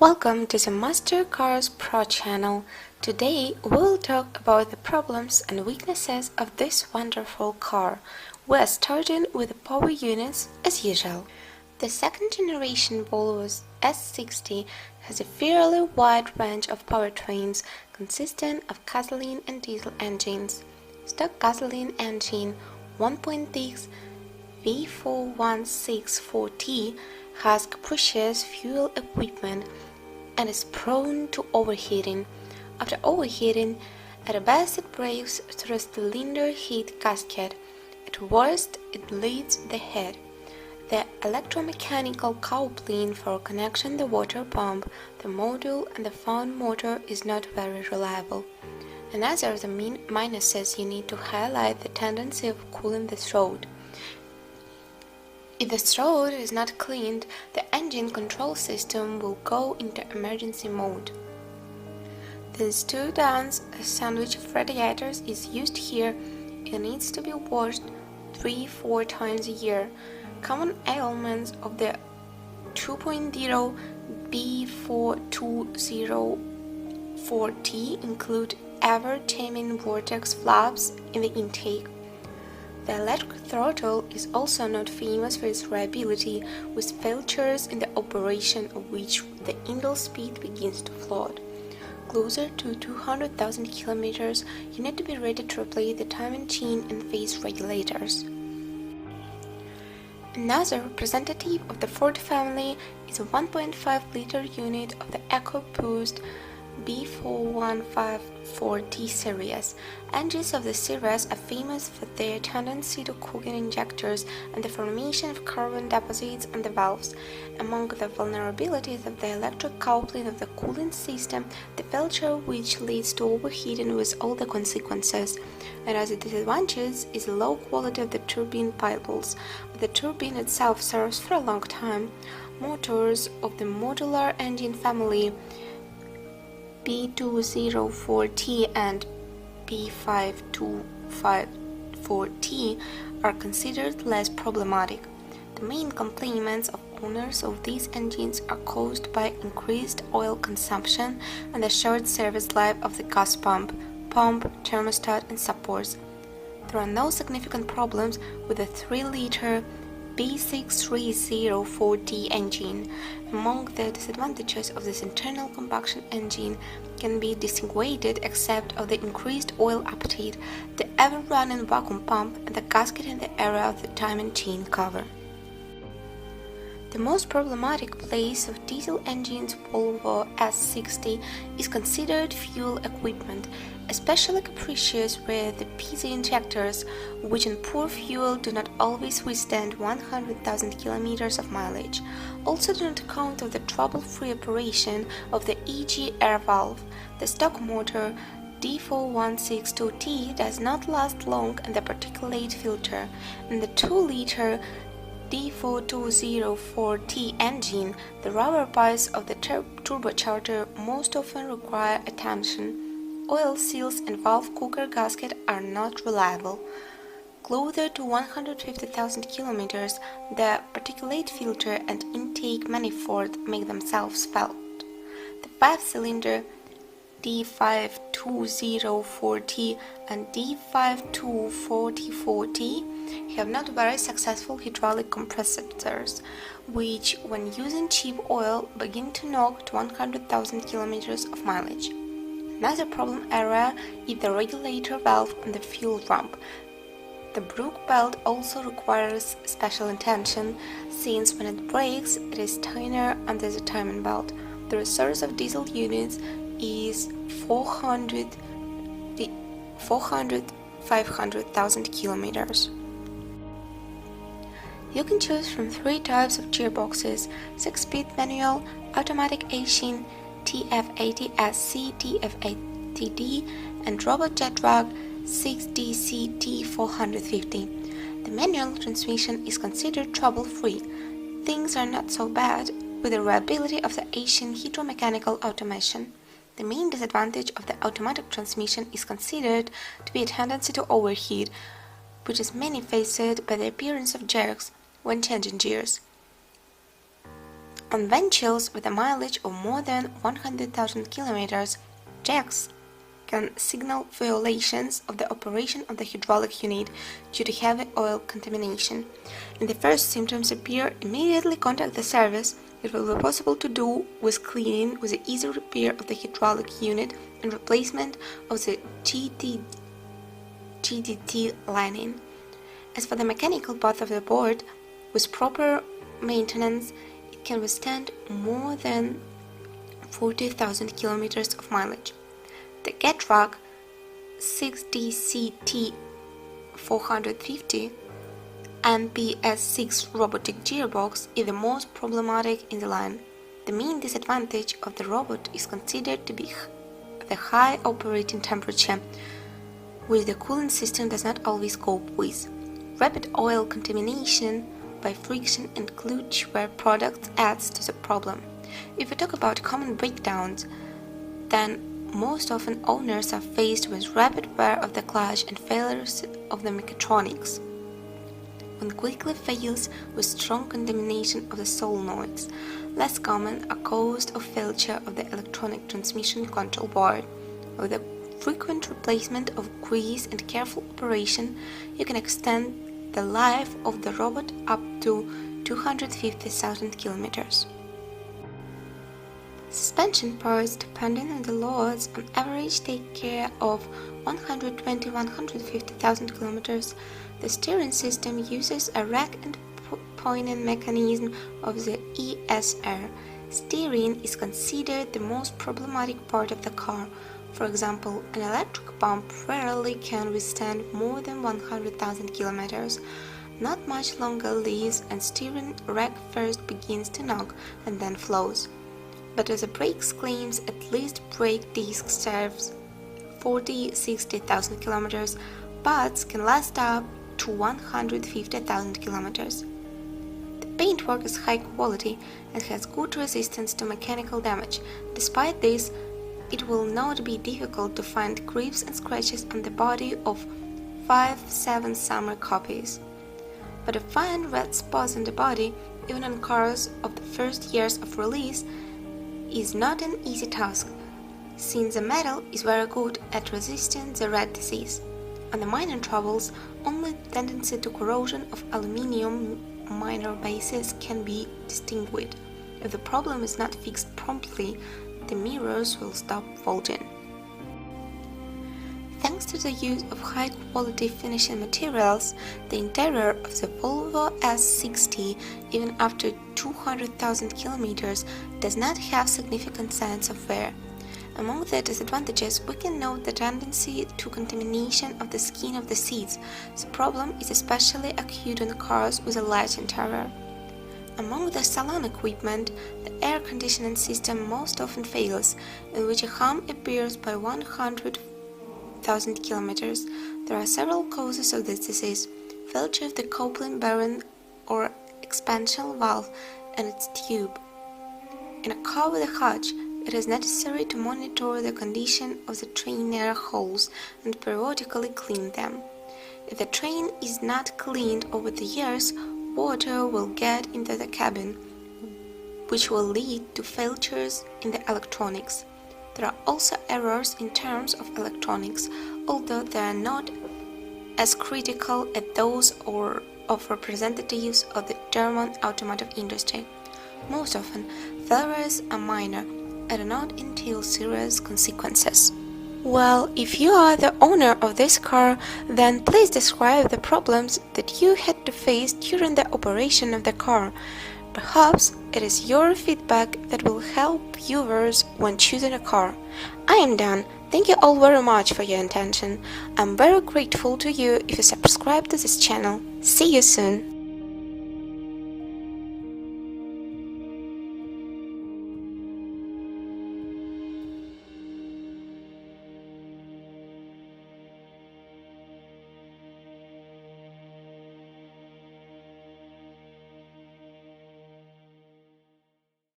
Welcome to the Master Cars Pro channel. Today we will talk about the problems and weaknesses of this wonderful car. We are starting with the power units as usual. The second generation Volvo S60 has a fairly wide range of powertrains consisting of gasoline and diesel engines. Stock gasoline engine 1.6 V4164T has capricious fuel equipment and is prone to overheating. After overheating, at best it breaks through a cylinder heat gasket. At worst, it bleeds the head. The electromechanical coupling for connection the water pump, the module and the fan motor is not very reliable. Another of the minuses you need to highlight the tendency of cooling the throat. If the throat is not cleaned, the engine control system will go into emergency mode. The screw down sandwich of radiators is used here. It needs to be washed 3-4 times a year. Common ailments of the 2.0 B4204T include ever-changing vortex flaps in the intake. The electric throttle is also not famous for its reliability, with failures in the operation of which the idle speed begins to float. Closer to 200,000 kilometers, you need to be ready to replace the timing chain and phase regulators. Another representative of the Ford family is a 1.5-liter unit of the EcoBoost B4154T series. Engines of the series are famous for their tendency to cook in injectors and the formation of carbon deposits on the valves. Among the vulnerabilities of the electric coupling of the cooling system, the failure which leads to overheating with all the consequences. Another disadvantage is the low quality of the turbine piles. The turbine itself serves for a long time. Motors of the Modular engine family B204T and B5254T are considered less problematic. The main complaints of owners of these engines are caused by increased oil consumption and the short service life of the gas pump, thermostat and supports. There are no significant problems with the 3-liter B6304T engine. Among the disadvantages of this internal combustion engine can be distinguished except of the increased oil appetite, the ever-running vacuum pump and the gasket in the area of the timing chain cover. The most problematic place of diesel engines Volvo S60 is considered fuel equipment, especially capricious with the PC injectors, which in poor fuel do not always withstand 100,000 kilometers of mileage. Also do not account of the trouble-free operation of the EG air valve. The stock motor D4162T does not last long in the particulate filter, and the 2-liter D4204T engine, the rubber pipes of the turbocharger most often require attention. Oil seals and valve cooker gasket are not reliable. Closer to 150,000 kilometers, the particulate filter and intake manifold make themselves felt. The 5-cylinder D5204T and D5244T have not very successful hydraulic compressors, which, when using cheap oil, begin to knock to 100,000 kilometers of mileage. Another problem area is the regulator valve on the fuel pump. The brake belt also requires special attention, since when it breaks, it is thinner under the timing belt. The resource of diesel units is 500,000 kilometers. You can choose from 3 types of gearboxes: 6-speed manual, automatic Aisin TF80SC, TF80D, and Robotic Getrag 6DC T450. The manual transmission is considered trouble-free. Things are not so bad with the reliability of the Aisin hydromechanical automation. The main disadvantage of the automatic transmission is considered to be a tendency to overheat, which is manifested by the appearance of jerks when changing gears. On vehicles with a mileage of more than 100,000 kilometers, jacks can signal violations of the operation of the hydraulic unit due to heavy oil contamination. If the first symptoms appear, immediately contact the service. It will be possible to do with cleaning, with the easy repair of the hydraulic unit and replacement of the GDT lining. As for the mechanical part of the board, with proper maintenance, it can withstand more than 40,000 kilometers of mileage. The Getrag 60CT450 MPS6 robotic gearbox is the most problematic in the line. The main disadvantage of the robot is considered to be the high operating temperature, which the cooling system does not always cope with. Rapid oil contamination by friction and kludge wear products adds to the problem. If we talk about common breakdowns, then most often owners are faced with rapid wear of the clutch and failures of the mechatronics. One quickly fails with strong contamination of the solenoids. Less common are caused of failure of the electronic transmission control board. With the frequent replacement of grease and careful operation, you can extend the life of the robot up to 250,000 kilometers. Suspension parts, depending on the loads, on average take care of 120-150,000 kilometers. The steering system uses a rack and pinion mechanism of the ESR. Steering is considered the most problematic part of the car. For example, an electric pump rarely can withstand more than 100,000 kilometers. Not much longer leaves and steering rack first begins to knock and then flows. But as the brakes claims, at least brake disc serves 40-60,000 kilometers, but can last up to 150,000 kilometers. The paintwork is high quality and has good resistance to mechanical damage. Despite this, it will not be difficult to find grips and scratches on the body of 5-7 summer copies. But to find red spots on the body, even on cars of the first years of release, is not an easy task, since the metal is very good at resisting the red disease. On the minor troubles, only the tendency to corrosion of aluminium minor bases can be distinguished. If the problem is not fixed promptly, the mirrors will stop bulging. Thanks to the use of high-quality finishing materials, the interior of the Volvo S60, even after 200,000 kilometers, does not have significant signs of wear. Among the disadvantages, we can note the tendency to contamination of the skin of the seats. The problem is especially acute on cars with a light interior. Among the salon equipment, the air conditioning system most often fails, in which a hum appears by 100,000 kilometers. There are several causes of this disease: failure of the coupling bearing or expansion valve and its tube. In a car with a hatch, it is necessary to monitor the condition of the train air holes and periodically clean them. If the train is not cleaned over the years, water will get into the cabin, which will lead to failures in the electronics. There are also errors in terms of electronics, although they are not as critical as those of representatives of the German automotive industry. Most often, failures are minor and do not entail serious consequences. Well, if you are the owner of this car, then please describe the problems that you had to face during the operation of the car. Perhaps it is your feedback that will help viewers when choosing a car. I am done. Thank you all very much for your attention. I'm very grateful to you if you subscribe to this channel. See you soon.